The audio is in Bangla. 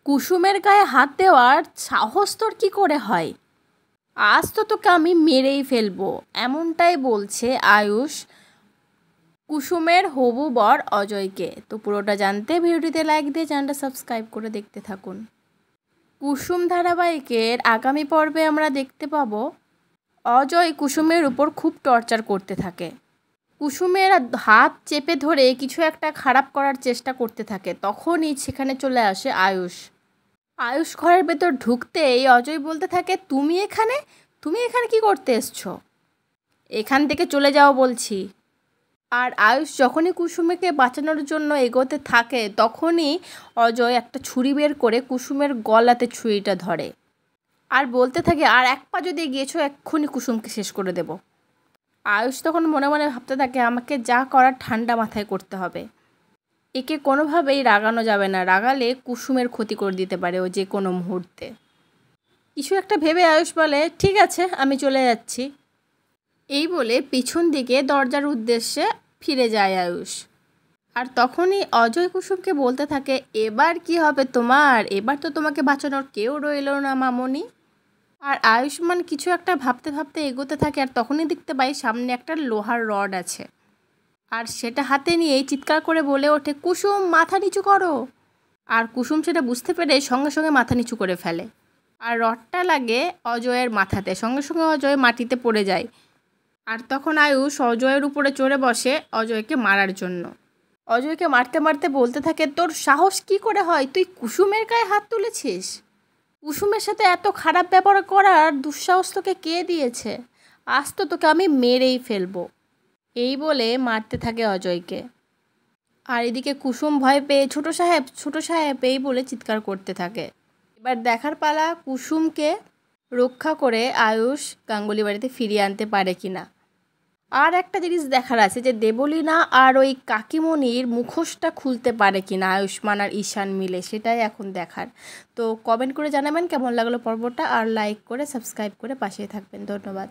কুসুমের গায়ে হাত দেওয়ার সাহস তোর কী করে হয়? আজ তো তোকে আমি মেরেই ফেলবো, এমনটাই বলছে আয়ুষ কুসুমের হবু বর অজয়কে। তো পুরোটা জানতে ভিডিওটিতে লাইক দিয়ে চ্যানেলটা সাবস্ক্রাইব করে দেখতে থাকুন। কুসুম ধারাবাহিকের আগামী পর্বে আমরা দেখতে পাবো অজয় কুসুমের উপর খুব টর্চার করতে থাকে। কুসুমের হাত চেপে ধরে কিছু একটা খারাপ করার চেষ্টা করতে থাকে। তখনই সেখানে চলে আসে আয়ুষ। আয়ুষ ঘরের ভেতর ঢুকতেই অজয় বলতে থাকে, তুমি এখানে কি করতে এসছো? এখান থেকে চলে যাও বলছি। আর আয়ুষ যখনই কুসুমকে বাঁচানোর জন্য এগোতে থাকে তখনই অজয় একটা ছুরি বের করে কুসুমের গলাতে ছুরিটা ধরে আর বলতে থাকে, আর এক পা যদি এগিয়েছো এক্ষুনি কুসুমকে শেষ করে দেব। আয়ুষ তখন মনে মনে ভাবতে থাকে, আমাকে যা করার ঠান্ডা মাথায় করতে হবে। একে কোনোভাবেই রাগানো যাবে না, রাগালে কুসুমের ক্ষতি করে দিতে পারে ও যে কোনো মুহূর্তে। কিছু একটা ভেবে আয়ুষ বলে, ঠিক আছে আমি চলে যাচ্ছি। এই বলে পিছন দিকে দরজার উদ্দেশ্যে ফিরে যায় আয়ুষ। আর তখনই অজয় কুসুমকে বলতে থাকে, এবার কি হবে তোমার? এবার তো তোমাকে বাঁচানোর কেউ রইল না মামনি। আর আয়ুষ্মান কিছু একটা ভাবতে ভাবতে এগোতে থাকে আর তখনই দেখতে পাই সামনে একটা লোহার রড আছে। আর সেটা হাতে নিয়েই চিৎকার করে বলে ওঠে, কুসুম মাথা নিচু করো। আর কুসুম সেটা বুঝতে পেরে সঙ্গে সঙ্গে মাথা নিচু করে ফেলে। আর রডটা লাগে অজয়ের মাথাতে, সঙ্গে সঙ্গে অজয় মাটিতে পড়ে যায়। আর তখন আয়ুষ অজয়ের উপরে চড়ে বসে অজয়কে মারার জন্য। অজয়কে মারতে মারতে বলতে থাকে, তোর সাহস কি করে হয়? তুই কুসুমের গায়ে হাত তুলেছিস? কুসুমের সাথে এত খারাপ ব্যবহার করার দুঃসাহস তোকে কে দিয়েছে? আজ তো তোকে আমি মেরেই ফেলবো। এই বলে মারতে থাকে অজয়কে। আর এদিকে কুসুম ভয় পেয়ে ছোট সাহেব এই বলে চিৎকার করতে থাকে। এবার দেখার পালা কুসুমকে রক্ষা করে আয়ুষ গাঙ্গুলি বাড়িতে ফিরিয়ে আনতে পারে কিনা। আর একটা জিনিস দেখার আছে যে দেবলীনা আর ওই কাকিমণির মুখোশটা খুলতে পারে কিনা আয়ুষ্মান আর ঈশান মিলে, সেটাই এখন দেখার। তো কমেন্ট করে জানাবেন কেমন লাগলো পর্বটা, আর লাইক করে সাবস্ক্রাইব করে পাশেই থাকবেন। ধন্যবাদ।